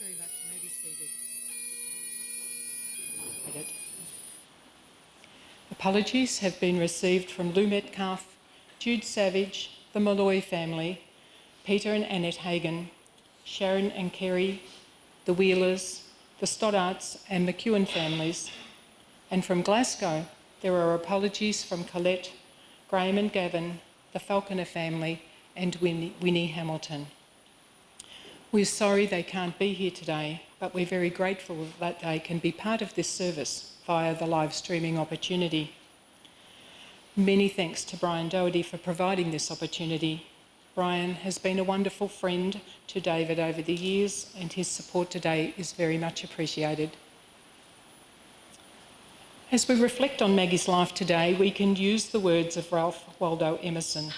very much. You may be seated. Edit. Apologies have been received from Lou Metcalf, Jude Savage, the Malloy family, Peter and Annette Hagan, Sharon and Kerry, the Wheelers, the Stoddarts and McEwen families. And from Glasgow, there are apologies from Colette, Graham and Gavin, the Falconer family and Winnie Hamilton. We're sorry they can't be here today, but we're very grateful that they can be part of this service via the live streaming opportunity. Many thanks to Brian Doherty for providing this opportunity. Brian has been a wonderful friend to David over the years, and his support today is very much appreciated. As we reflect on Maggie's life today, we can use the words of Ralph Waldo Emerson,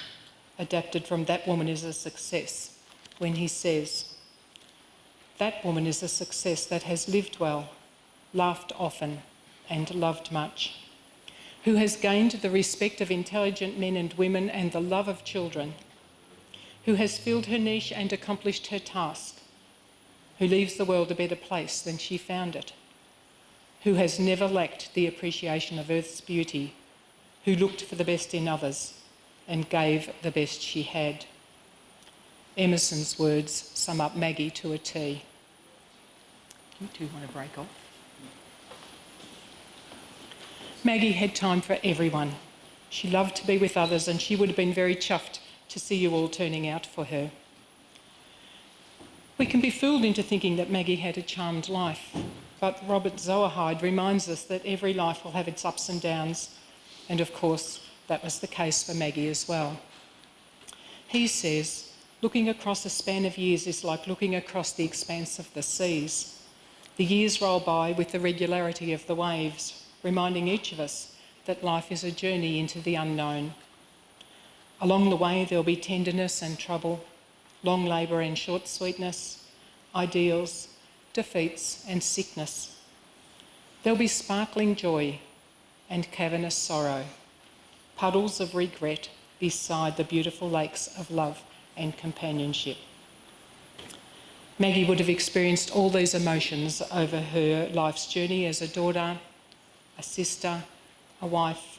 adapted from That Woman is a Success, when he says, "That woman is a success that has lived well, laughed often, and loved much, who has gained the respect of intelligent men and women and the love of children, who has filled her niche and accomplished her task, who leaves the world a better place than she found it, who has never lacked the appreciation of earth's beauty, who looked for the best in others and gave the best she had." Emerson's words sum up Maggie to a T. You two want to break off? Maggie had time for everyone. She loved to be with others, and she would have been very chuffed to see you all turning out for her. We can be fooled into thinking that Maggie had a charmed life, but Robert Zoerhide reminds us that every life will have its ups and downs, and of course that was the case for Maggie as well. He says, looking across a span of years is like looking across the expanse of the seas. The years roll by with the regularity of the waves, reminding each of us that life is a journey into the unknown. Along the way there'll be tenderness and trouble, long labour and short sweetness, ideals, defeats and sickness. There'll be sparkling joy and cavernous sorrow, puddles of regret beside the beautiful lakes of love and companionship. Maggie would have experienced all these emotions over her life's journey as a daughter, a sister, a wife,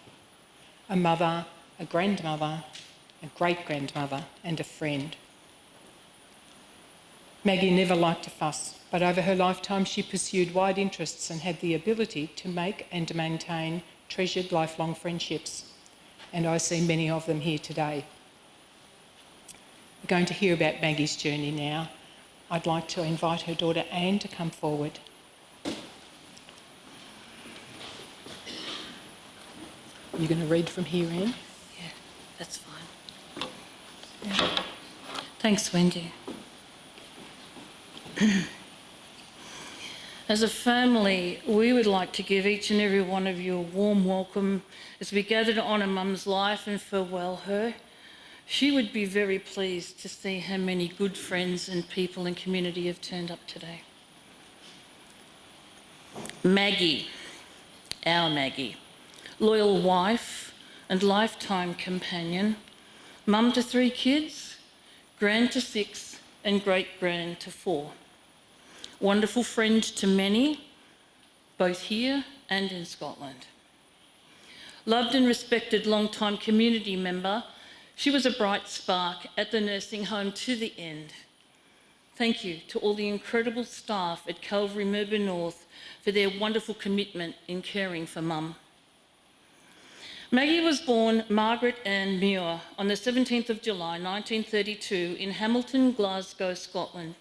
a mother, a grandmother, a great-grandmother and a friend. Maggie never liked to fuss, but over her lifetime she pursued wide interests and had the ability to make and maintain treasured lifelong friendships, and I see many of them here today. We're going to hear about Maggie's journey now. I'd like to invite her daughter Anne to come forward. You're going to read from here, Anne? Yeah, that's fine. Yeah. Thanks, Wendy. As a family, we would like to give each and every one of you a warm welcome as we gather to honour Mum's life and farewell her. She would be very pleased to see how many good friends and people and community have turned up today. Maggie, our Maggie, loyal wife and lifetime companion, mum to 3 kids, grand to 6 and great-grand to 4. Wonderful friend to many, both here and in Scotland. Loved and respected long-time community member, she was a bright spark at the nursing home to the end. Thank you to all the incredible staff at Calvary Merber North for their wonderful commitment in caring for Mum. Maggie was born Margaret Ann Muir on the 17th of July 1932 in Hamilton, Glasgow, Scotland,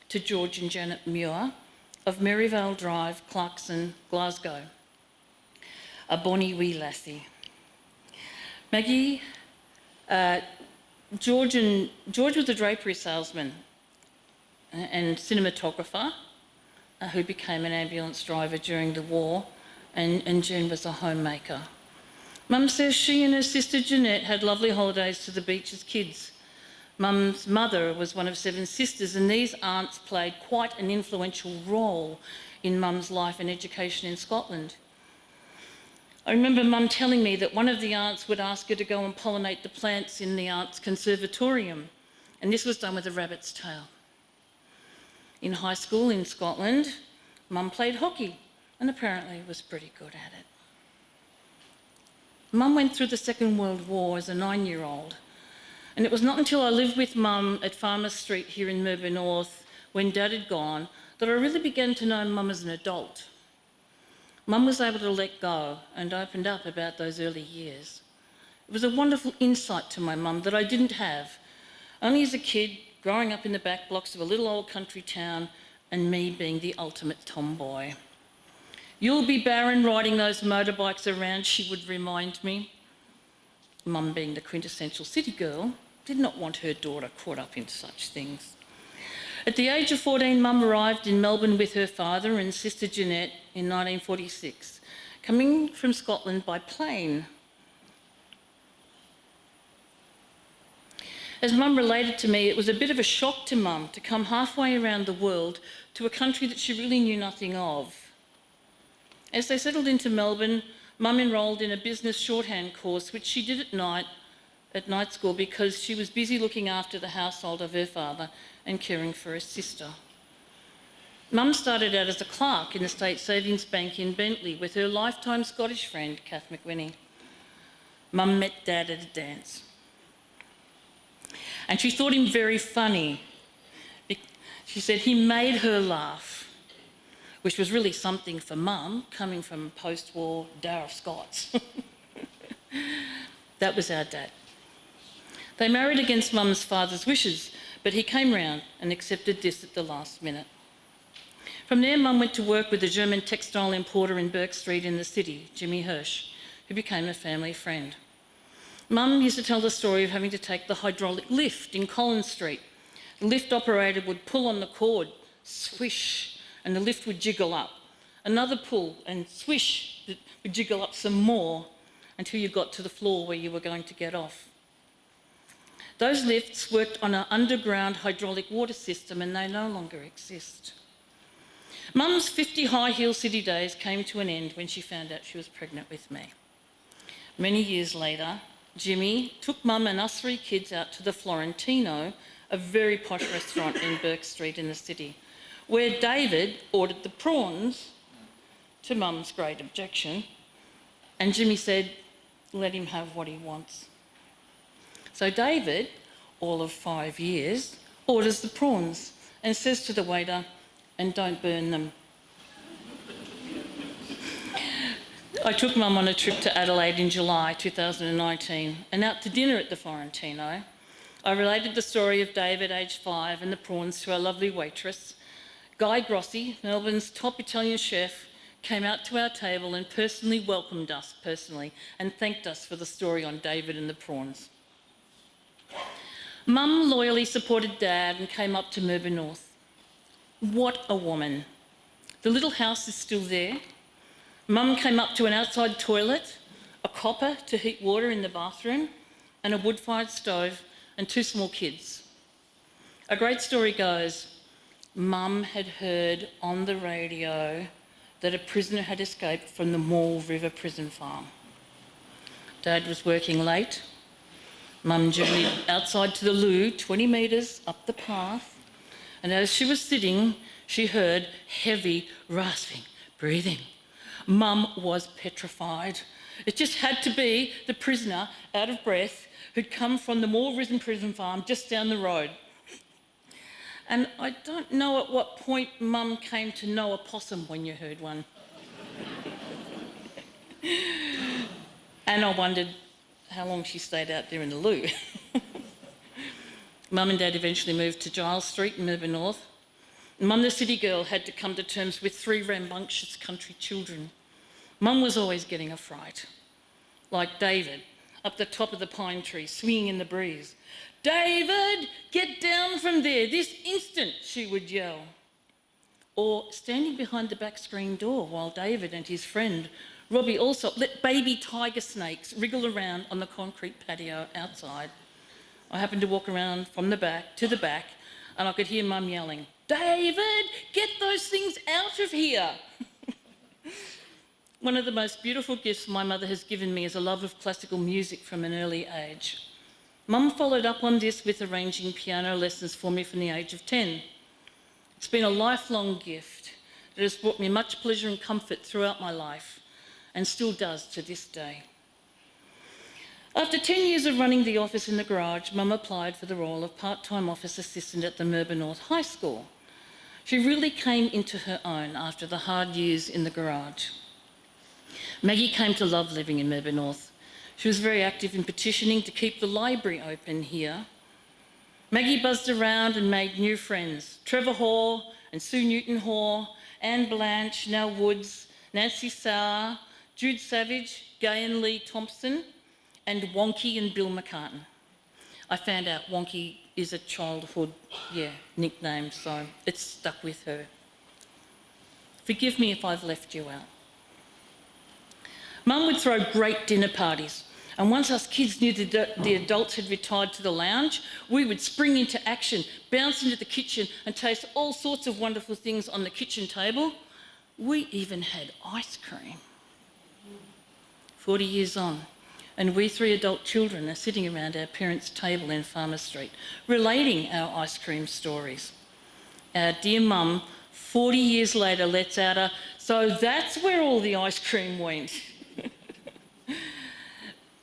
to George and Janet Muir of Merivale Drive, Clarkson, Glasgow. A bonny wee lassie. Maggie, George was a drapery salesman and cinematographer who became an ambulance driver during the war, and June was a homemaker. Mum says she and her sister Jeanette had lovely holidays to the beach as kids. Mum's mother was one of 7 sisters, and these aunts played quite an influential role in Mum's life and education in Scotland. I remember Mum telling me that one of the aunts would ask her to go and pollinate the plants in the aunt's conservatorium, and this was done with a rabbit's tail. In high school in Scotland, Mum played hockey and apparently was pretty good at it. Mum went through the Second World War as a 9-year-old, and it was not until I lived with Mum at Farmer Street here in Melbourne North when Dad had gone that I really began to know Mum as an adult. Mum was able to let go and opened up about those early years. It was a wonderful insight to my mum that I didn't have, only as a kid growing up in the back blocks of a little old country town and me being the ultimate tomboy. "You'll be barren riding those motorbikes around," she would remind me. Mum, being the quintessential city girl, did not want her daughter caught up in such things. At the age of 14, Mum arrived in Melbourne with her father and sister Jeanette in 1946, coming from Scotland by plane. As Mum related to me, it was a bit of a shock to Mum to come halfway around the world to a country that she really knew nothing of. As they settled into Melbourne, Mum enrolled in a business shorthand course, which she did at night school because she was busy looking after the household of her father and caring for her sister. Mum started out as a clerk in the State Savings Bank in Bentley with her lifetime Scottish friend, Kath McWhinney. Mum met Dad at a dance. And she thought him very funny. She said he made her laugh, which was really something for Mum, coming from post-war Darragh Scots. That was our Dad. They married against Mum's father's wishes, but he came round and accepted this at the last minute. From there, Mum went to work with a German textile importer in Burke Street in the city, Jimmy Hirsch, who became a family friend. Mum used to tell the story of having to take the hydraulic lift in Collins Street. The lift operator would pull on the cord, swish, and the lift would jiggle up. Another pull and swish, it would jiggle up some more until you got to the floor where you were going to get off. Those lifts worked on an underground hydraulic water system and they no longer exist. Mum's 50 high-heel city days came to an end when she found out she was pregnant with me. Many years later, Jimmy took Mum and us 3 kids out to the Florentino, a very posh restaurant in Burke Street in the city, where David ordered the prawns, to Mum's great objection, and Jimmy said, "Let him have what he wants." So David, all of 5 years, orders the prawns and says to the waiter, "And don't burn them." I took Mum on a trip to Adelaide in July 2019 and out to dinner at the Florentino. I related the story of David, aged 5, and the prawns to our lovely waitress. Guy Grossi, Melbourne's top Italian chef, came out to our table and personally welcomed us and thanked us for the story on David and the prawns. Mum loyally supported Dad and came up to Melbourne North. What a woman. The little house is still there. Mum came up to an outside toilet, a copper to heat water in the bathroom, and a wood-fired stove and 2 small kids. A great story goes, Mum had heard on the radio that a prisoner had escaped from the Maul River prison farm. Dad was working late. Mum journeyed outside to the loo, 20 metres up the path, and as she was sitting, she heard heavy, rasping breathing. Mum was petrified. It just had to be the prisoner, out of breath, who'd come from the Maul River prison farm just down the road. And I don't know at what point Mum came to know a possum when you heard one. And I wondered how long she stayed out there in the loo. Mum and Dad eventually moved to Giles Street in Melbourne North. Mum, the city girl, had to come to terms with 3 rambunctious country children. Mum was always getting a fright. Like David, up the top of the pine tree, swinging in the breeze. "David, get down from there this instant," she would yell. Or standing behind the back screen door while David and his friend Robbie also let baby tiger snakes wriggle around on the concrete patio outside. I happened to walk around from the back to the back and I could hear Mum yelling, "David, get those things out of here." One of the most beautiful gifts my mother has given me is a love of classical music from an early age. Mum followed up on this with arranging piano lessons for me from the age of 10. It's been a lifelong gift that has brought me much pleasure and comfort throughout my life, and still does to this day. After 10 years of running the office in the garage, Mum applied for the role of part-time office assistant at the Melbourne North High School. She really came into her own after the hard years in the garage. Maggie came to love living in Melbourne North. She was very active in petitioning to keep the library open here. Maggie buzzed around and made new friends. Trevor Hall and Sue Newton Hall, Anne Blanche, Nell Woods, Nancy Sauer, Jude Savage, Gay and Lee Thompson, and Wonky and Bill McCartan. I found out Wonky is a childhood, nickname, so it's stuck with her. Forgive me if I've left you out. Mum would throw great dinner parties, and once us kids knew the adults had retired to the lounge, we would spring into action, bounce into the kitchen and taste all sorts of wonderful things on the kitchen table. We even had ice cream. 40 years on, and we 3 adult children are sitting around our parents' table in Farmer Street, relating our ice cream stories. Our dear Mum, 40 years later, lets out a, "So that's where all the ice cream went."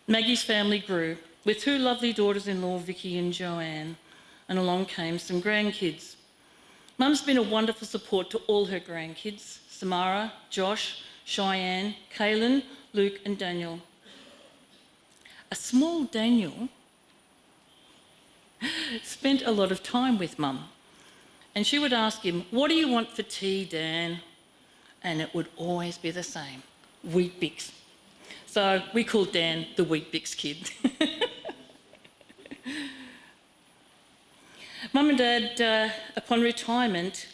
Maggie's family grew, with 2 lovely daughters-in-law, Vicky and Joanne, and along came some grandkids. Mum's been a wonderful support to all her grandkids, Samara, Josh, Cheyenne, Kaylin, Luke and Daniel. A small Daniel spent a lot of time with Mum, and she would ask him, "What do you want for tea, Dan?" And it would always be the same, Wheat Bix. So we called Dan the Wheat Bix kid. Mum and Dad, upon retirement,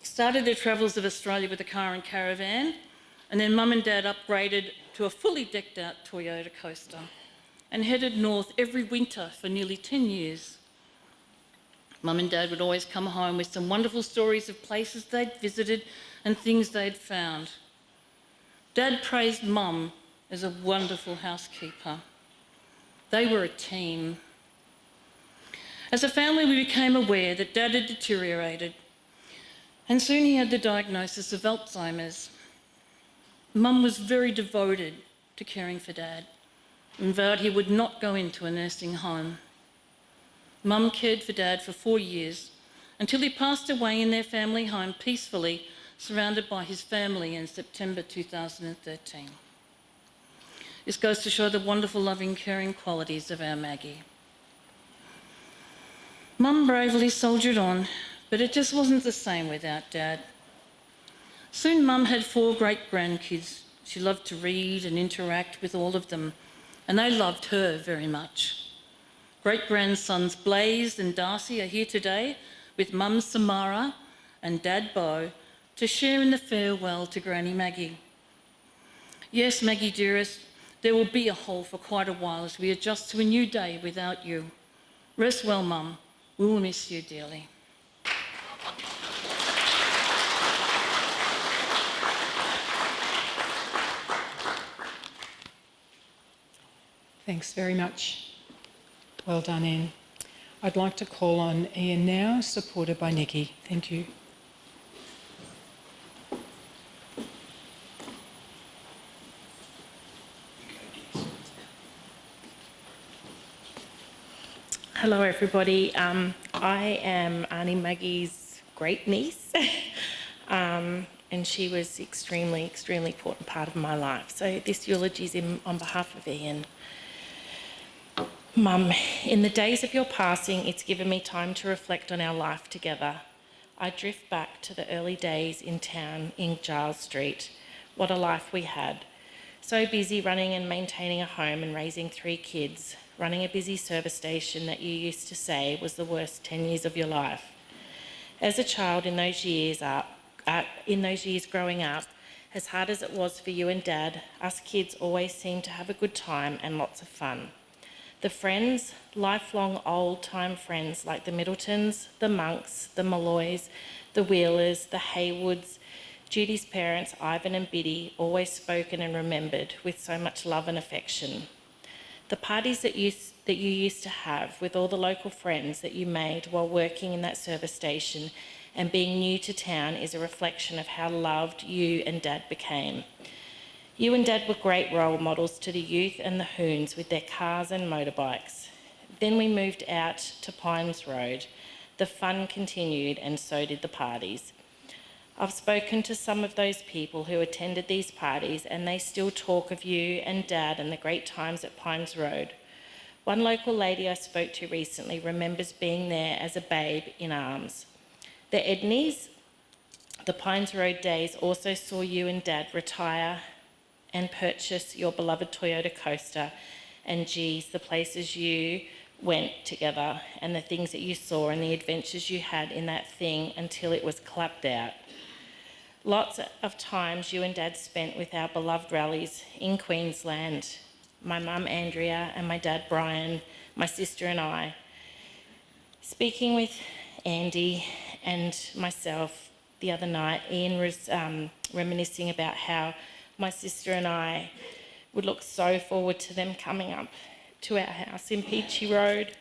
started their travels of Australia with a car and caravan, and then Mum and Dad upgraded to a fully decked out Toyota Coaster and headed north every winter for nearly 10 years. Mum and Dad would always come home with some wonderful stories of places they'd visited and things they'd found. Dad praised Mum as a wonderful housekeeper. They were a team. As a family, we became aware that Dad had deteriorated, and soon he had the diagnosis of Alzheimer's. Mum was very devoted to caring for Dad and vowed he would not go into a nursing home. Mum cared for Dad for 4 years until he passed away in their family home peacefully, surrounded by his family in September 2013. This goes to show the wonderful, loving, caring qualities of our Maggie. Mum bravely soldiered on, but it just wasn't the same without Dad. Soon Mum had 4 great grandkids. She loved to read and interact with all of them, and they loved her very much. Great-grandsons Blaze and Darcy are here today with Mum Samara and Dad Bo to share in the farewell to Granny Maggie. Yes, Maggie dearest, there will be a hole for quite a while as we adjust to a new day without you. Rest well, Mum. We will miss you dearly. Thanks very much. Well done, Anne. I'd like to call on Ian now, supported by Nikki. Thank you. Hello everybody, I am Auntie Maggie's great niece and she was extremely important part of my life. So this eulogy is on behalf of Ian. Mum, in the days of your passing, it's given me time to reflect on our life together. I drift back to the early days in town in Giles Street. What a life we had. So busy running and maintaining a home and raising 3 kids, running a busy service station that you used to say was the worst 10 years of your life. As a child in those years growing up, as hard as it was for you and Dad, us kids always seemed to have a good time and lots of fun. The friends, lifelong old-time friends like the Middletons, the Monks, the Malloys, the Wheelers, the Haywoods, Judy's parents, Ivan and Biddy, always spoken and remembered with so much love and affection. The parties that you used to have with all the local friends that you made while working in that service station and being new to town is a reflection of how loved you and Dad became. You and Dad were great role models to the youth and the hoons with their cars and motorbikes. Then we moved out to Pines Road. The fun continued and so did the parties. I've spoken to some of those people who attended these parties and they still talk of you and Dad and the great times at Pines Road. One local lady I spoke to recently remembers being there as a babe in arms. The Edneys, the Pines Road days also saw you and Dad retire and purchase your beloved Toyota Coaster, and geez, the places you went together and the things that you saw and the adventures you had in that thing until it was clapped out. Lots of times you and Dad spent with our beloved rallies in Queensland, my mum Andrea and my dad Brian, my sister and I. Speaking with Andy and myself the other night, Ian was reminiscing about how my sister and I would look so forward to them coming up to our house in Peachy Road.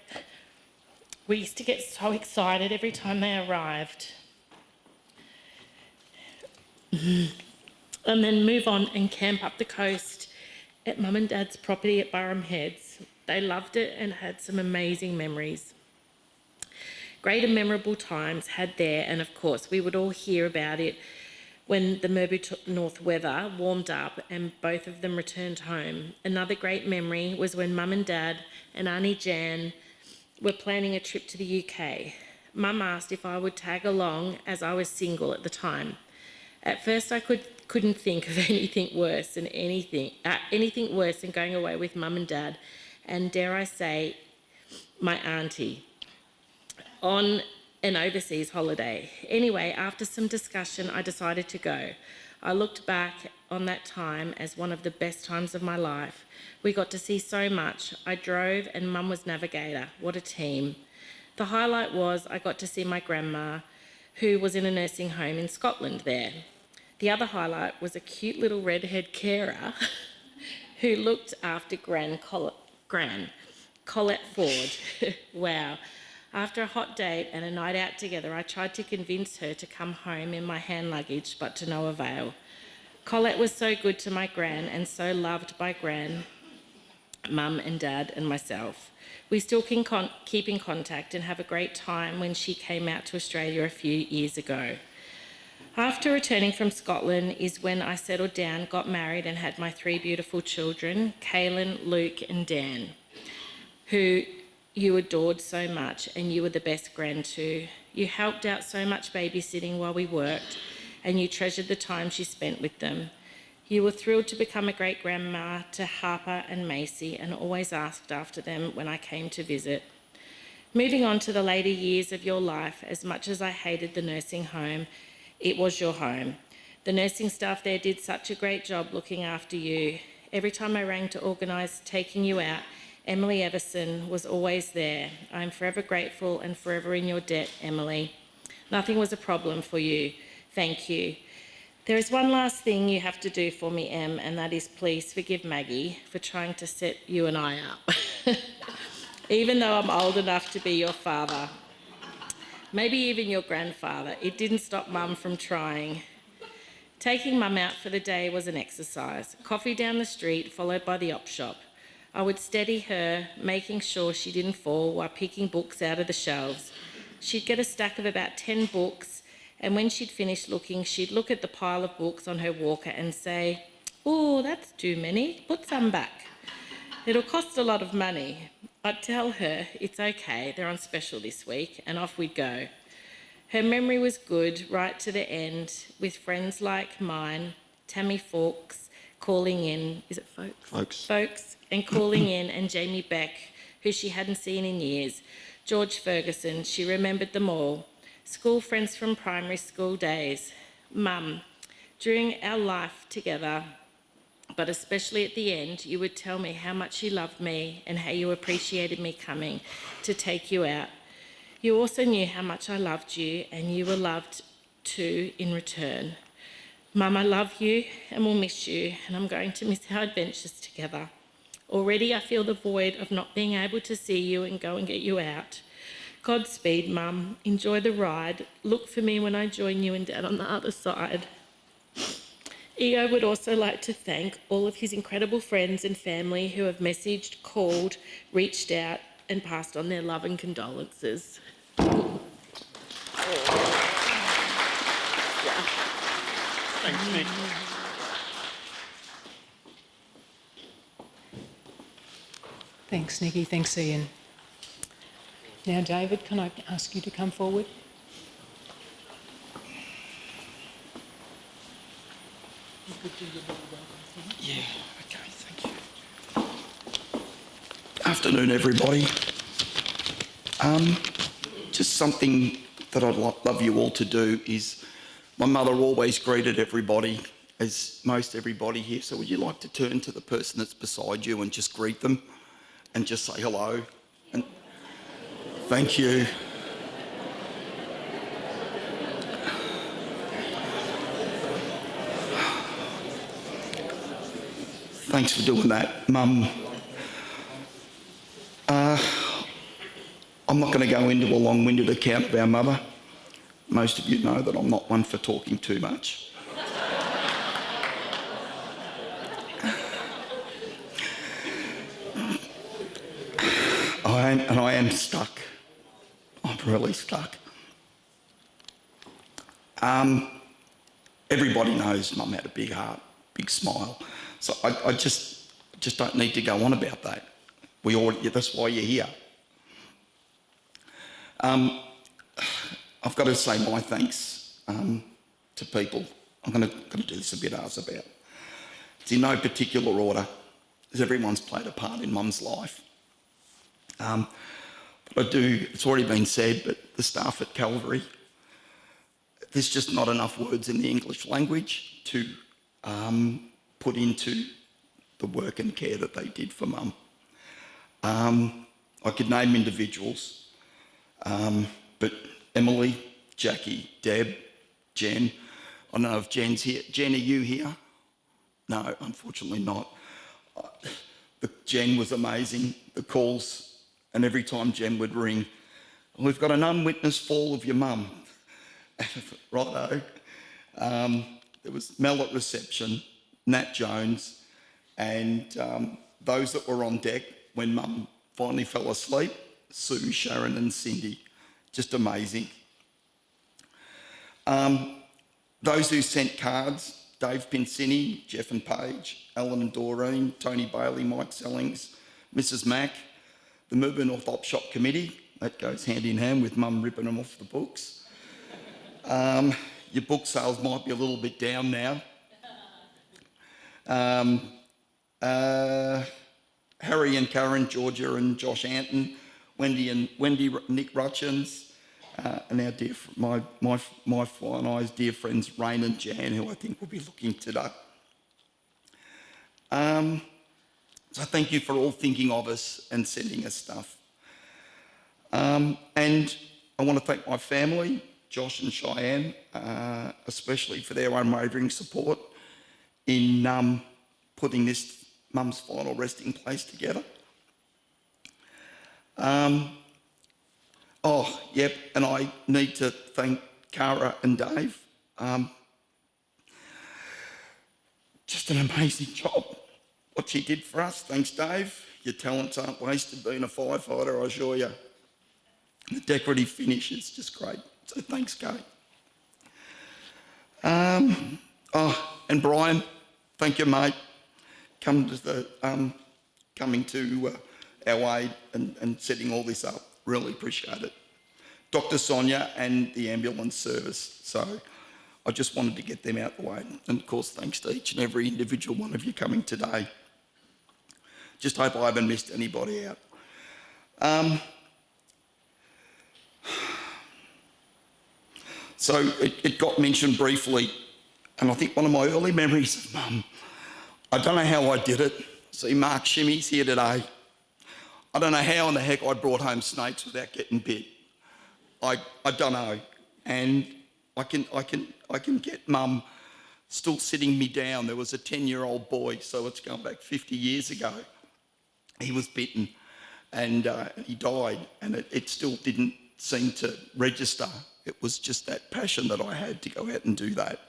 We used to get so excited every time they arrived. And then move on and camp up the coast at Mum and Dad's property at Burham Heads. They loved it and had some amazing memories. Great and memorable times had there, and of course we would all hear about it when the Merbau North weather warmed up and both of them returned home. Another great memory was when Mum and Dad and Auntie Jan were planning a trip to the UK. Mum asked if I would tag along as I was single at the time. At first I couldn't think of anything worse than going away with Mum and Dad, and dare I say, my auntie, on an overseas holiday. Anyway, after some discussion, I decided to go. I looked back on that time as one of the best times of my life. We got to see so much. I drove and Mum was navigator. What a team. The highlight was I got to see my grandma, who was in a nursing home in Scotland there. The other highlight was a cute little redhead carer who looked after Gran Colette Ford. Wow. After a hot date and a night out together, I tried to convince her to come home in my hand luggage, but to no avail. Colette was so good to my Gran and so loved by Gran, Mum and Dad and myself. We still can keep in contact and have a great time when she came out to Australia a few years ago. After returning from Scotland is when I settled down, got married and had my 3 beautiful children, Kaylin, Luke and Dan, who you adored so much and you were the best Gran too. You helped out so much babysitting while we worked and you treasured the time you spent with them. You were thrilled to become a great grandma to Harper and Macy and always asked after them when I came to visit. Moving on to the later years of your life, as much as I hated the nursing home, it was your home. The nursing staff there did such a great job looking after you. Every time I rang to organise taking you out, Emily Everson was always there. I'm forever grateful and forever in your debt, Emily. Nothing was a problem for you. Thank you. There is one last thing you have to do for me, Em, and that is please forgive Maggie for trying to set you and I up. Even though I'm old enough to be your father, maybe even your grandfather, it didn't stop Mum from trying. Taking Mum out for the day was an exercise. Coffee down the street, followed by the op shop. I would steady her, making sure she didn't fall while picking books out of the shelves. She'd get a stack of about 10 books, and when she'd finished looking, she'd look at the pile of books on her walker and say, "Oh, that's too many, put some back. It'll cost a lot of money." I'd tell her, "It's okay, they're on special this week," and off we'd go. Her memory was good right to the end, with friends like mine, Tammy Fawkes, calling in, is it Folks? Folks, and calling in, and Jamie Beck, who she hadn't seen in years. George Ferguson, she remembered them all. School friends from primary school days. Mum, during our life together, but especially at the end, you would tell me how much you loved me and how you appreciated me coming to take you out. You also knew how much I loved you, and you were loved too in return. Mum, I love you and will miss you, and I'm going to miss our adventures together. Already I feel the void of not being able to see you and go and get you out. Godspeed, Mum. Enjoy the ride. Look for me when I join you and Dad on the other side. Ego would also like to thank all of his incredible friends and family who have messaged, called, reached out and passed on their love and condolences. Thanks, Nick. Thanks, Nikki. Thanks, Ian. Now, David, can I ask you to come forward? Yeah, okay, thank you. Afternoon, everybody. Just something that I'd love you all to do is, my mother always greeted everybody, as most everybody here, so would you like to turn to the person that's beside you and just greet them and just say hello? And thank you. Thanks for doing that, Mum. I'm not going to go into a long-winded account of our mother. Most of you know that I'm not one for talking too much. I am stuck. I'm really stuck. Everybody knows Mum had a big heart, big smile. So I just don't need to go on about that. That's why you're here. I've got to say my thanks to people. I'm going to do this a bit ours about. It's in no particular order, as everyone's played a part in Mum's life. But I do, it's already been said, but the staff at Calvary, there's just not enough words in the English language to put into the work and care that they did for Mum. I could name individuals, but Emily, Jackie, Deb, Jen. I don't know if Jen's here. Jen, are you here? No, unfortunately not. Jen was amazing. The calls, and every time Jen would ring, we've got an unwitnessed fall of your mum. Righto. There was Mel at reception, Nat Jones, and those that were on deck when Mum finally fell asleep, Sue, Sharon and Cindy. Just amazing. Those who sent cards, Dave Pincini, Jeff and Paige, Alan and Doreen, Tony Bailey, Mike Sellings, Mrs Mack, the Melbourne North Op Shop Committee, that goes hand in hand with Mum ripping them off the books. Your book sales might be a little bit down now. Harry and Karen, Georgia and Josh Anton, Wendy, Nick Rutchins, and our dear, my fine eyes, dear friends Rain and Jan, who I think will be looking today. So thank you for all thinking of us and sending us stuff. And I want to thank my family, Josh and Cheyenne, especially for their unwavering support in putting this Mum's final resting place together. And I need to thank Cara and Dave. Just an amazing job, what she did for us. Thanks, Dave. Your talents aren't wasted being a firefighter, I assure you. The decorative finish is just great. So thanks, Kate. And Brian, thank you, mate. Coming to our aid and setting all this up. Really appreciate it. Dr. Sonia and the ambulance service. So I just wanted to get them out the way. And of course, thanks to each and every individual one of you coming today. Just hope I haven't missed anybody out. So it got mentioned briefly, and I think one of my early memories of Mum, I don't know how I did it. See, Mark Shimmy's here today. I don't know how in the heck I brought home snakes without getting bit. I don't know. And I can get Mum still sitting me down. There was a 10-year-old boy, so it's going back 50 years ago. He was bitten and he died, and it still didn't seem to register. It was just that passion that I had to go out and do that.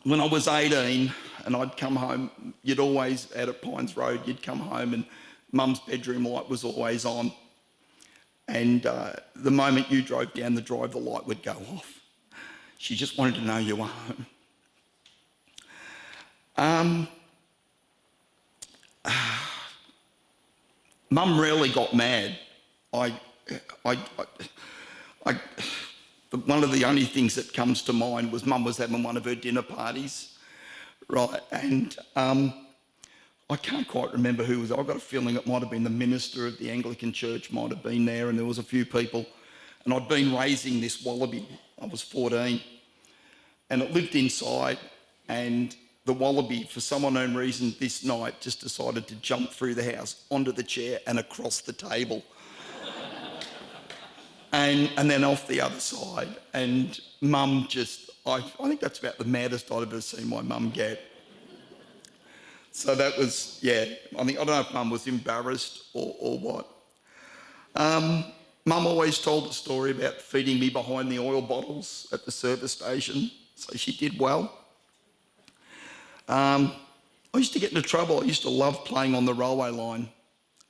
When I was 18 and I'd come home, you'd always, out at Pines Road, you'd come home and Mum's bedroom light was always on. And the moment you drove down the drive, the light would go off. She just wanted to know you were home. Mum rarely got mad. One of the only things that comes to mind was Mum was having one of her dinner parties, right? And I can't quite remember who was there. I've got a feeling it might have been the minister of the Anglican Church might have been there, and there was a few people. And I'd been raising this wallaby. I was 14. And it lived inside, and the wallaby, for some unknown reason, this night just decided to jump through the house, onto the chair and across the table. And then off the other side. And Mum just, I think that's about the maddest I'd ever seen my mum get. So that was, yeah, I don't know if Mum was embarrassed or what. Mum always told a story about feeding me behind the oil bottles at the service station, so she did well. I used to get into trouble. I used to love playing on the railway line.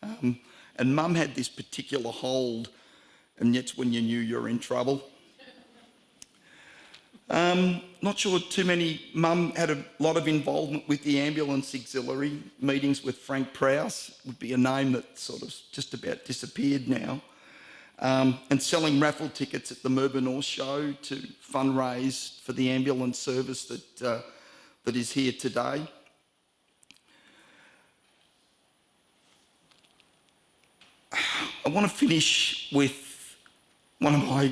And Mum had this particular hold, and that's when you knew you were in trouble. Not sure too many. Mum had a lot of involvement with the ambulance auxiliary. Meetings with Frank Prowse would be a name that sort of just about disappeared now. And selling raffle tickets at the Melbourne North Show to fundraise for the ambulance service that is here today. I want to finish with one of my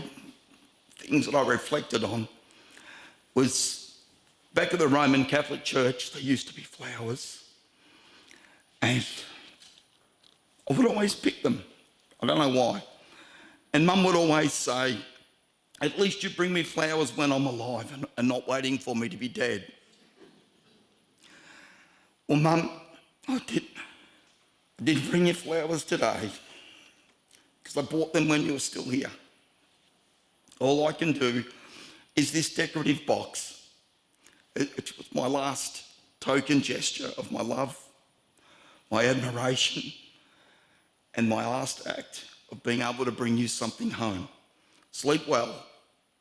things that I reflected on was back at the Roman Catholic Church, there used to be flowers, and I would always pick them. I don't know why. And Mum would always say, at least you bring me flowers when I'm alive and not waiting for me to be dead. Well, Mum, I did bring you flowers today because I bought them when you were still here. All I can do is this decorative box. It was my last token gesture of my love, my admiration, and my last act of being able to bring you something home. Sleep well,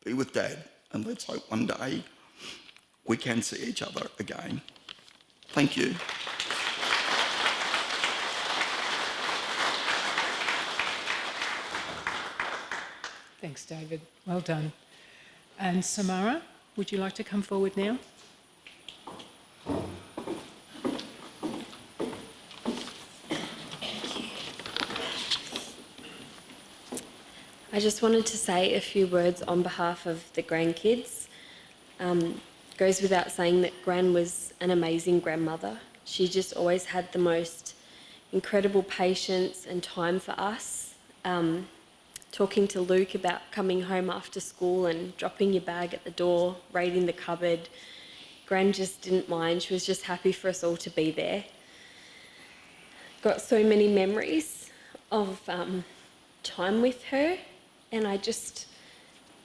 be with Dad, and let's hope one day we can see each other again. Thank you. Thanks, David. Well done. And Samara, would you like to come forward now? I just wanted to say a few words on behalf of the grandkids. Goes without saying that Gran was an amazing grandmother. She just always had the most incredible patience and time for us. Talking to Luke about coming home after school and dropping your bag at the door, raiding the cupboard. Gran just didn't mind. She was just happy for us all to be there. Got so many memories of time with her, and I just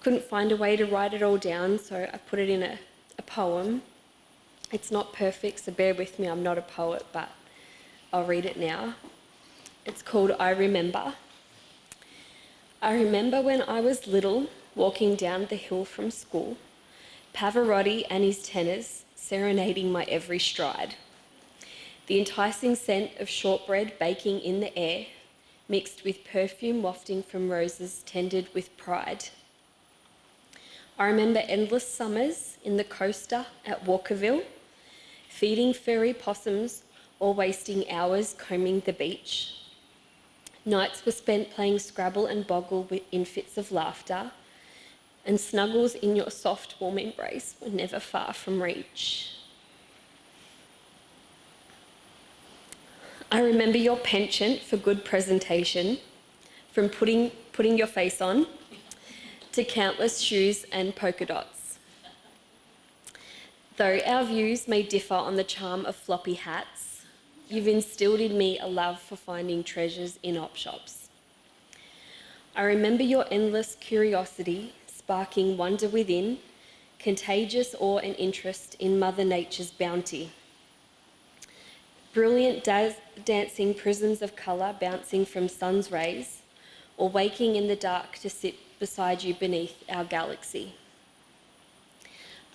couldn't find a way to write it all down, so I put it in a poem. It's not perfect, so bear with me, I'm not a poet, but I'll read it now. It's called I Remember. I remember when I was little, walking down the hill from school, Pavarotti and his tenors serenading my every stride. The enticing scent of shortbread baking in the air, mixed with perfume wafting from roses tended with pride. I remember endless summers in the coaster at Walkerville, feeding furry possums or wasting hours combing the beach. Nights were spent playing Scrabble and Boggle in fits of laughter, and snuggles in your soft, warm embrace were never far from reach. I remember your penchant for good presentation, from putting your face on to countless shoes and polka dots. Though our views may differ on the charm of floppy hats, you've instilled in me a love for finding treasures in op shops. I remember your endless curiosity, sparking wonder within, contagious awe and interest in Mother Nature's bounty. Brilliant dancing prisms of colour bouncing from sun's rays, or waking in the dark to sit beside you beneath our galaxy.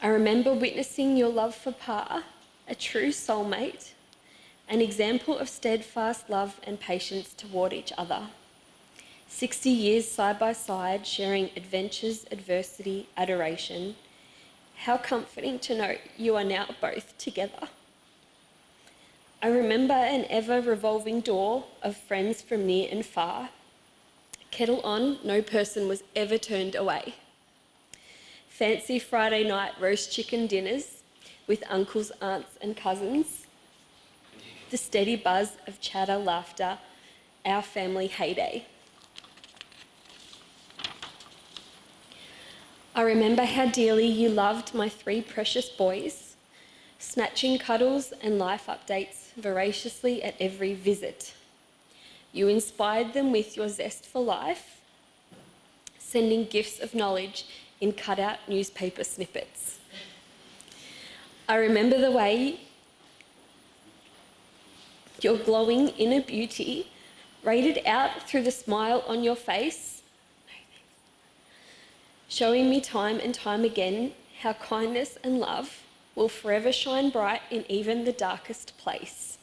I remember witnessing your love for Pa, a true soulmate, an example of steadfast love and patience toward each other. 60 years side by side, sharing adventures, adversity, adoration. How comforting to know you are now both together. I remember an ever-revolving door of friends from near and far. Kettle on, no person was ever turned away. Fancy Friday night roast chicken dinners with uncles, aunts and cousins. The steady buzz of chatter, laughter, our family heyday. I remember how dearly you loved my 3 precious boys, snatching cuddles and life updates voraciously at every visit. You inspired them with your zest for life, sending gifts of knowledge in cut-out newspaper snippets. I remember the way your glowing inner beauty radiated out through the smile on your face, showing me time and time again how kindness and love will forever shine bright in even the darkest place.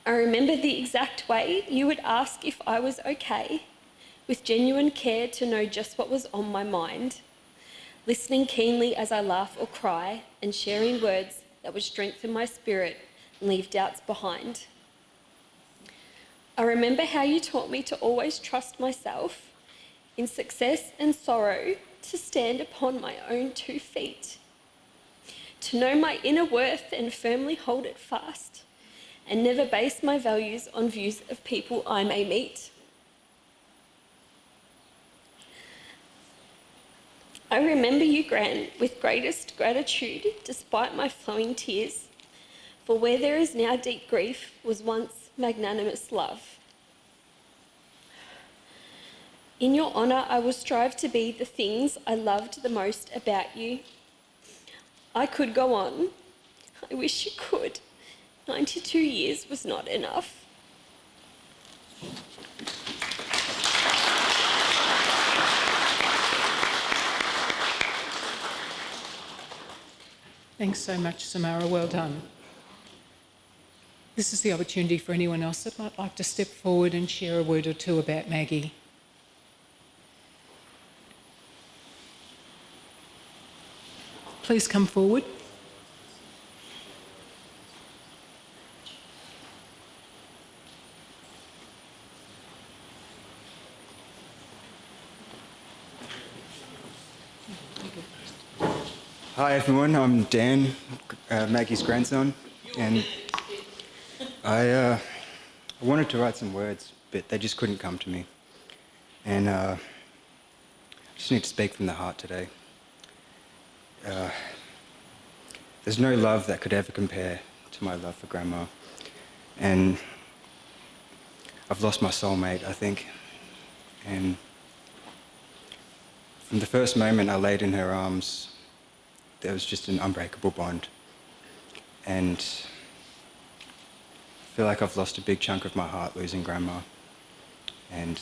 I remember the exact way you would ask if I was okay, with genuine care to know just what was on my mind, listening keenly as I laugh or cry, and sharing words that would strengthen my spirit and leave doubts behind. I remember how you taught me to always trust myself, in success and sorrow, to stand upon my own 2 feet, to know my inner worth and firmly hold it fast, and never base my values on views of people I may meet. I remember you, Gran, with greatest gratitude, despite my flowing tears, for where there is now deep grief was once magnanimous love. In your honour, I will strive to be the things I loved the most about you. I could go on. I wish you could. 92 years was not enough. Thanks so much, Samara. Well done. This is the opportunity for anyone else that might like to step forward and share a word or two about Maggie. Please come forward. Hi everyone, I'm Dan, Maggie's grandson, and I wanted to write some words, but they just couldn't come to me. And I just need to speak from the heart today. There's no love that could ever compare to my love for Grandma. And I've lost my soulmate, I think. And from the first moment I laid in her arms, there was just an unbreakable bond. And I feel like I've lost a big chunk of my heart losing Grandma. And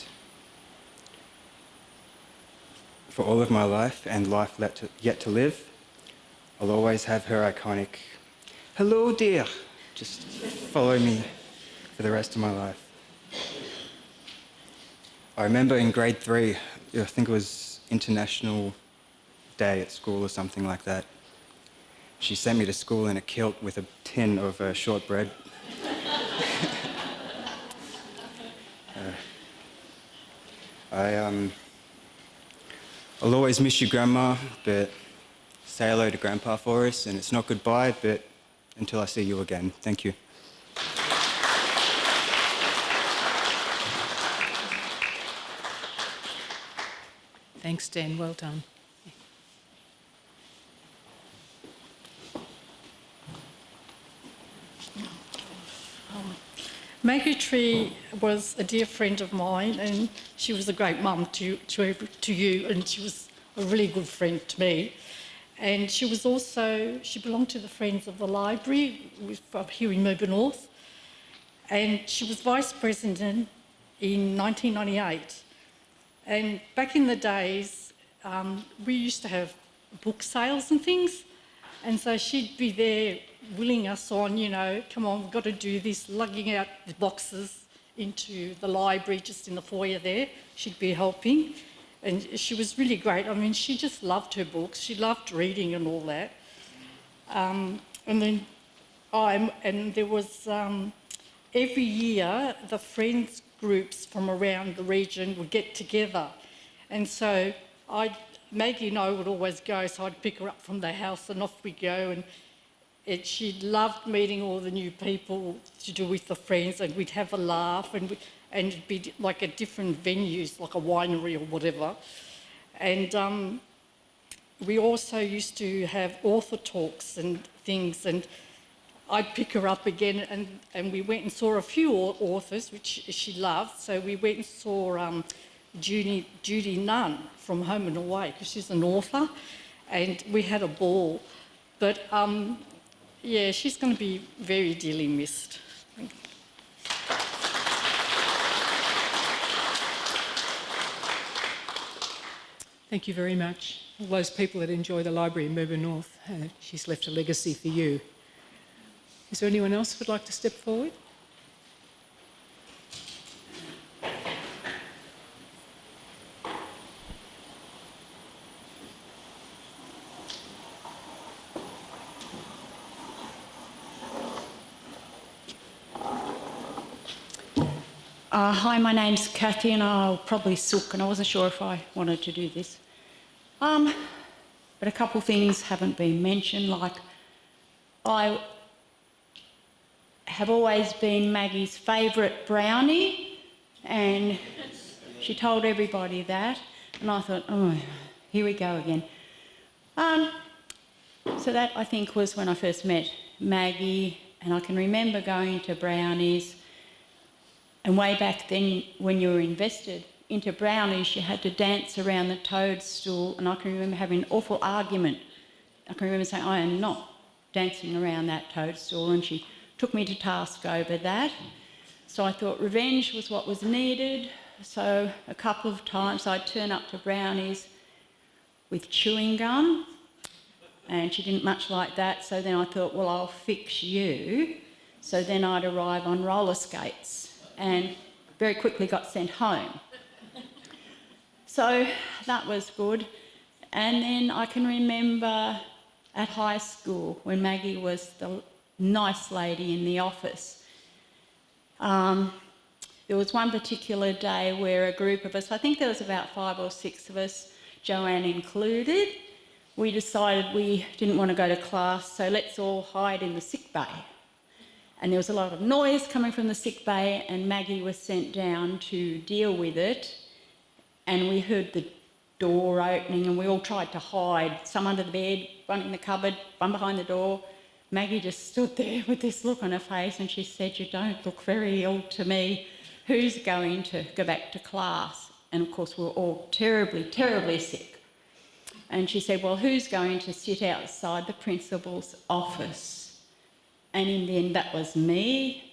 for all of my life and life yet to live, I'll always have her iconic, "Hello dear," just follow me for the rest of my life. I remember in grade 3, I think it was International Day at school or something like that. She sent me to school in a kilt with a tin of shortbread. I'll always miss you, Grandma, but say hello to Grandpa for us, and it's not goodbye, but until I see you again. Thank you. Thanks, Dan. Well done. Maggie Tree was a dear friend of mine, and she was a great mum to you, and she was a really good friend to me. And she belonged to the Friends of the Library here in Melbourne North, and she was vice president in 1998. And back in the days, we used to have book sales and things, and so she'd be there willing us on, come on, we've got to do this, lugging out the boxes into the library just in the foyer there. She'd be helping, and she was really great. I mean, she just loved her books. She loved reading and all that. And there was every year the friends groups from around the region would get together, and so Maggie and I would always go. So I'd pick her up from the house, and off we go. And she loved meeting all the new people to do with the friends, and we'd have a laugh, and it'd be like at different venues, like a winery or whatever. And we also used to have author talks and things, and I'd pick her up again, and we went and saw a few authors, which she loved. So we went and saw Judy Nunn from Home and Away, because she's an author, and we had a ball. But yeah, she's going to be very dearly missed. Thank you very much. All those people that enjoy the library in Melbourne North, she's left a legacy for you. Is there anyone else who would like to step forward? Hi, my name's Kathy, and I'll probably sook, and I wasn't sure if I wanted to do this. But a couple of things haven't been mentioned, like I have always been Maggie's favourite brownie, and she told everybody that, and I thought, oh, here we go again. So that, I think, was when I first met Maggie, and I can remember going to brownies. And way back then, when you were invested into brownies, you had to dance around the toadstool, and I can remember having an awful argument. I can remember saying, I am not dancing around that toadstool, and she took me to task over that. So I thought revenge was what was needed. So a couple of times I'd turn up to brownies with chewing gum, and she didn't much like that. So then I thought, well, I'll fix you. So then I'd arrive on roller skates, and very quickly got sent home. So that was good. And then I can remember at high school when Maggie was the nice lady in the office. There was one particular day where a group of us, I think there was about 5 or 6 of us, Joanne included, we decided we didn't want to go to class, so let's all hide in the sick bay. And there was a lot of noise coming from the sick bay, and Maggie was sent down to deal with it. And we heard the door opening, and we all tried to hide, some under the bed, one in the cupboard, one behind the door. Maggie just stood there with this look on her face, and she said, you don't look very ill to me. Who's going to go back to class? And of course, we were all terribly, terribly sick. And she said, well, who's going to sit outside the principal's office? And in the end, that was me,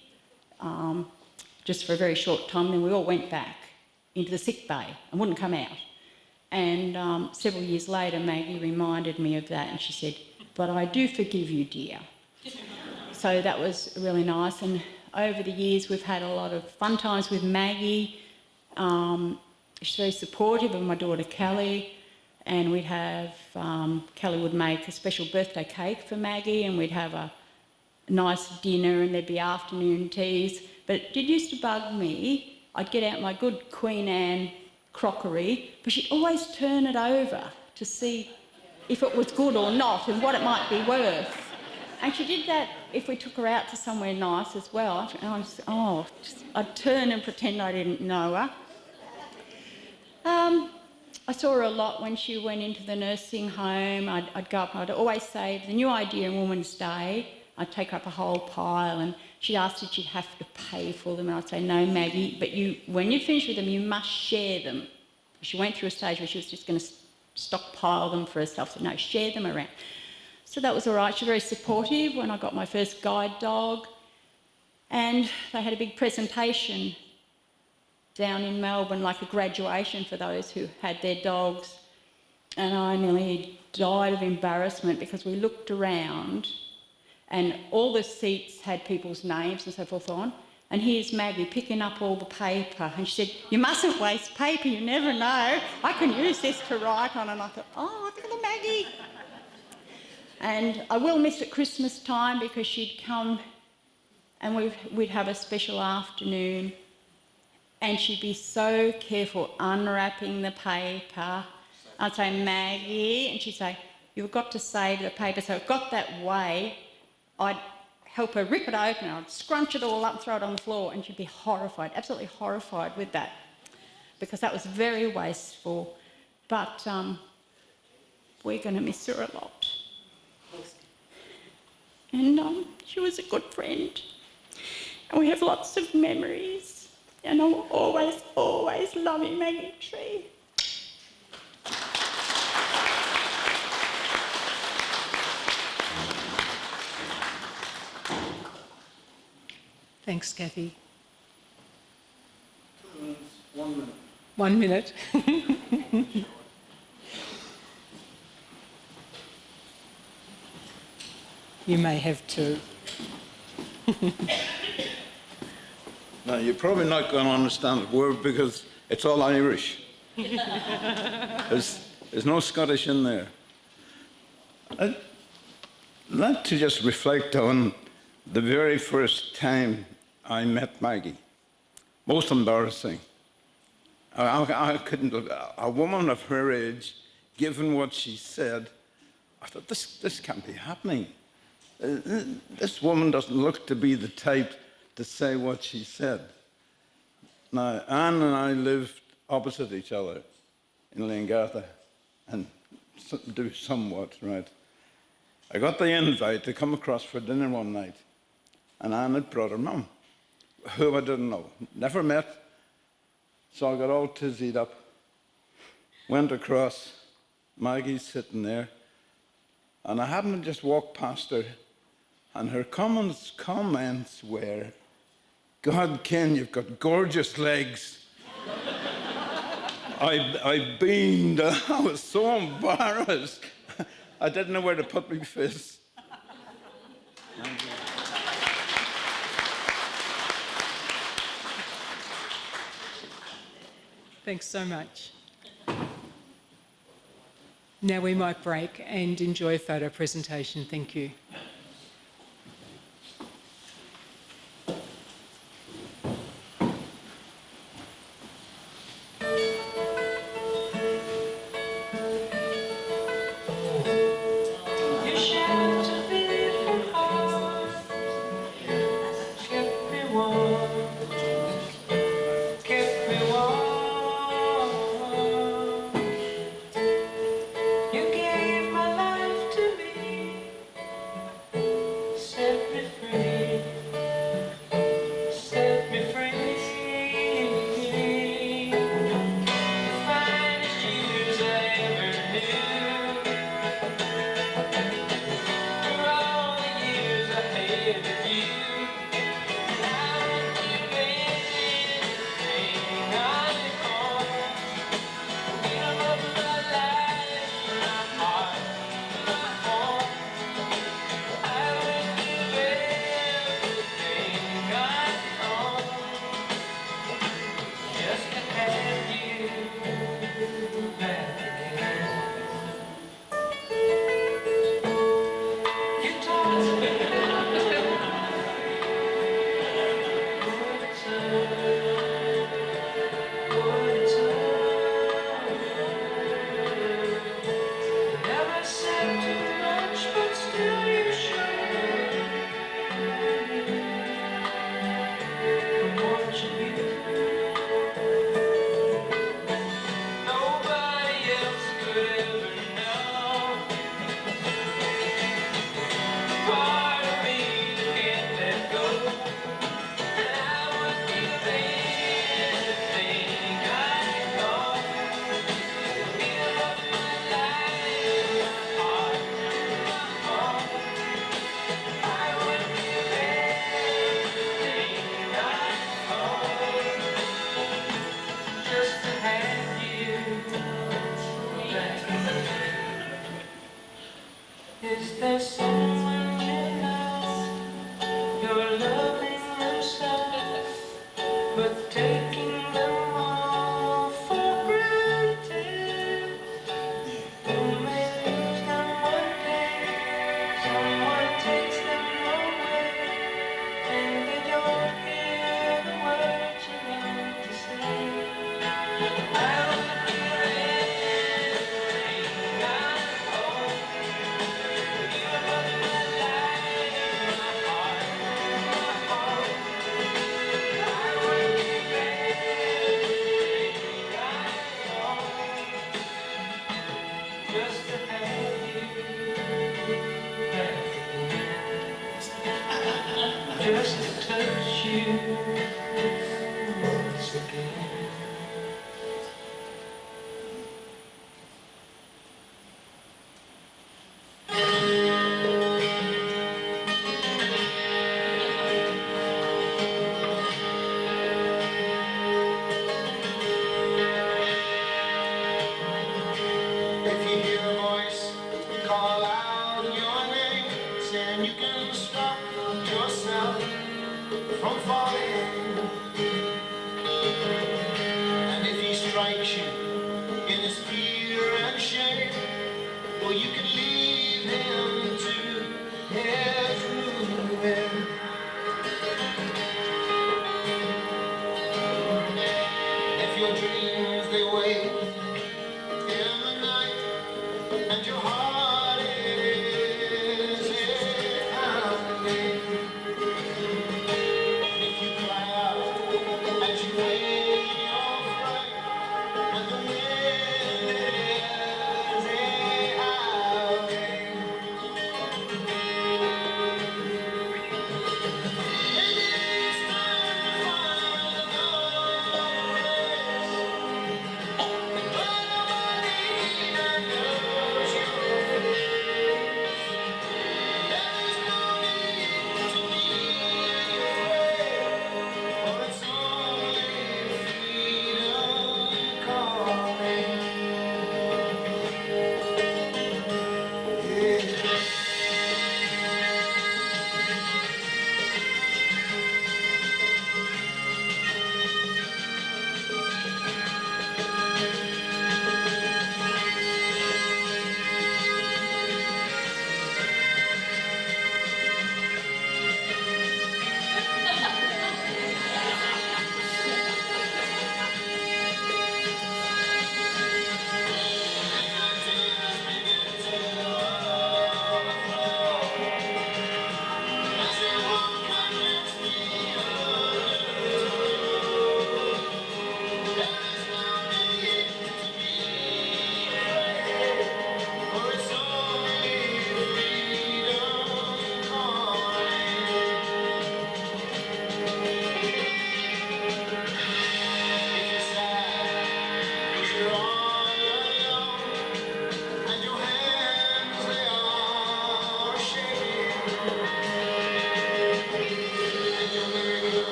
just for a very short time. Then we all went back into the sick bay and wouldn't come out. And several years later, Maggie reminded me of that, and she said, but I do forgive you, dear. So that was really nice. And over the years, we've had a lot of fun times with Maggie. She's very supportive of my daughter, Kelly. And we'd have, Kelly would make a special birthday cake for Maggie, and we'd have a nice dinner, and there'd be afternoon teas. But it did used to bug me. I'd get out my good Queen Anne crockery, but she'd always turn it over to see if it was good or not and what it might be worth. And she did that if we took her out to somewhere nice as well. And I'd turn and pretend I didn't know her. I saw her a lot when she went into the nursing home. I'd go up and I'd always say, the new idea on Women's Day, I'd take up a whole pile, and she'd ask did she have to pay for them, and I'd say, no, Maggie, but when you finish with them, you must share them. She went through a stage where she was just going to stockpile them for herself, so no, share them around. So that was all right. She was very supportive when I got my first guide dog, and they had a big presentation down in Melbourne, like a graduation for those who had their dogs, and I nearly died of embarrassment because we looked around and all the seats had people's names and so forth on, and here's Maggie picking up all the paper, and she said, you mustn't waste paper, you never know, I can use this to write on. And I thought, oh, look at Maggie. And I will miss at Christmas time because she'd come and we'd have a special afternoon, and she'd be so careful unwrapping the paper. I'd say, Maggie, and she'd say, you've got to save the paper. So it got that way, I'd help her rip it open, and I'd scrunch it all up and throw it on the floor, and she'd be horrified, absolutely horrified with that, because that was very wasteful. But we're going to miss her a lot. And she was a good friend. And we have lots of memories. And I will always, always love you, Maggie Tree. Thanks, Kathy. 1 minute. 1 minute. You may have two. No, you're probably not going to understand the word because it's all Irish. There's no Scottish in there. I'd like to just reflect on the very first time I met Maggie. Most embarrassing. I couldn't, a woman of her age, given what she said, I thought, this can't be happening. This woman doesn't look to be the type to say what she said. Now, Anne and I lived opposite each other in Leongatha, and do somewhat, right? I got the invite to come across for dinner one night, and Anne had brought her mum, who I didn't know, never met. So I got all tizzied up, went across, Maggie's sitting there, and I happened to just walk past her, and her comments were, God, Ken, you've got gorgeous legs. I beamed. I was so embarrassed. I didn't know where to put my fist. Thanks so much. Now we might break and enjoy a photo presentation. Thank you. just to have you back, just to touch you once again. If you hear a voice call out your name, saying you can stop yourself from falling. And if he strikes you in his fear and shame, well, you can leave him to his ruin. If your dreams they wake in the night and your heart is pounding, if you cry out as you wave your fright and the wind is howling,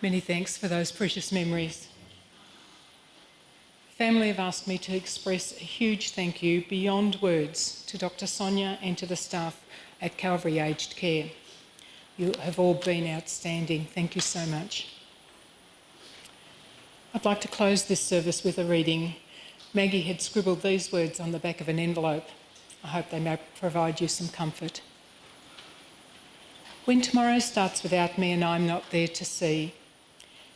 Many thanks for those precious memories. Family have asked me to express a huge thank you beyond words to Dr. Sonia and to the staff at Calvary Aged Care. You have all been outstanding. Thank you so much. I'd like to close this service with a reading. Maggie had scribbled these words on the back of an envelope. I hope they may provide you some comfort. When tomorrow starts without me and I'm not there to see,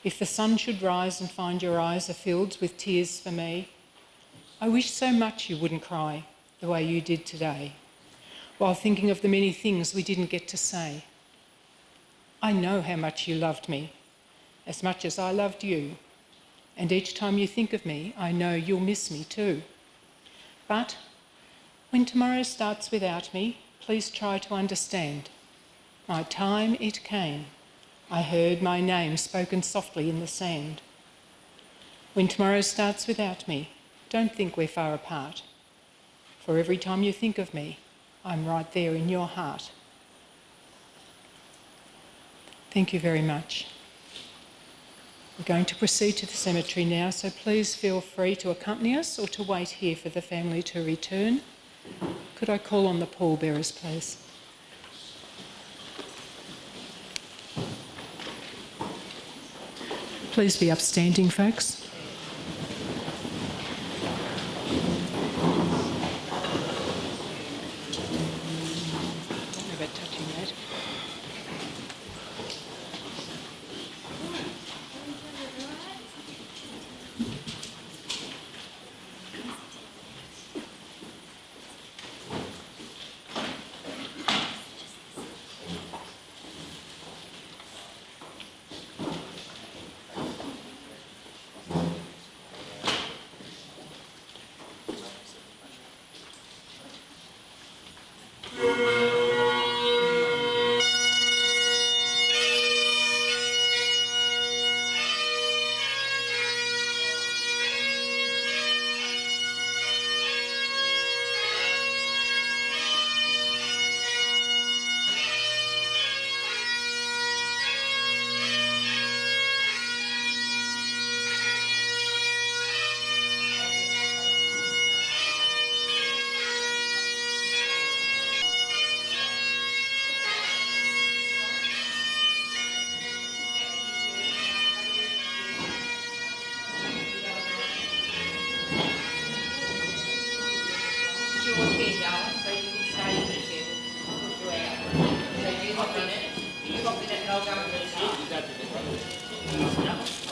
if the sun should rise and find your eyes are filled with tears for me, I wish so much you wouldn't cry the way you did today, while thinking of the many things we didn't get to say. I know how much you loved me, as much as I loved you, and each time you think of me, I know you'll miss me too. But when tomorrow starts without me, please try to understand. My time it came. I heard my name spoken softly in the sand. When tomorrow starts without me, don't think we're far apart. For every time you think of me, I'm right there in your heart. Thank you very much. We're going to proceed to the cemetery now, so please feel free to accompany us or to wait here for the family to return. Could I call on the pallbearers, please? Please be upstanding, folks. Don't know about touching that. You got it.